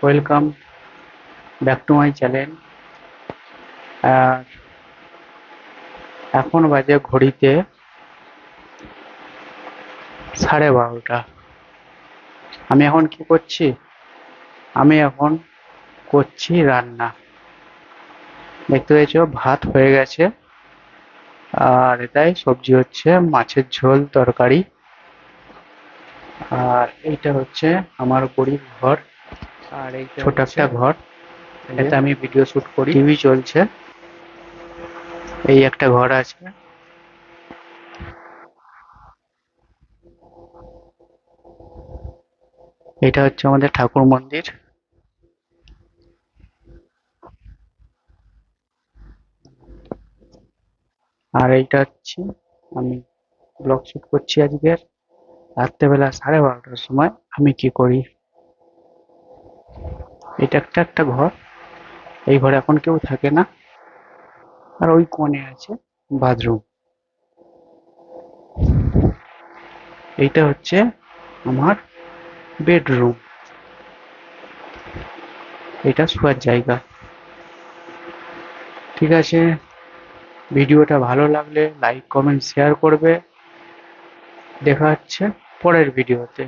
Welcome back to my channel. আর এখন বাজে ঘড়িতে 12:30। আমি এখন কি করছি? আমি এখন করছি রান্না। দেখতে পেয়েছো, ভাত হয়ে গেছে আর এটাই সবজি হচ্ছে মাছের ঝোল তরকারি। আর এইটা হচ্ছে আমার গরিব ঘর, আর এই ছোট একটা ঘর। এতে আমি ভিডিও শুট করি, টিভি চলছে, এই একটা ঘর আছে। এটা হচ্ছে আমাদের ঠাকুর মন্দির। আর এইটা হচ্ছে আমি ব্লগ শুট করছি আজকের রাত্রেবেলা 12:30টার সময়। আমি কি করি, এটা একটা ঘর। এই ঘরে এখন কেউ থাকে না। আর ওই কোণে আছে বাথরুম। এইটা হচ্ছে আমার বেডরুম, এটা শোয়ার জায়গা। ঠিক আছে, ভিডিওটা ভালো লাগলে লাইক কমেন্ট শেয়ার করবে। দেখা হচ্ছে পরের ভিডিওতে।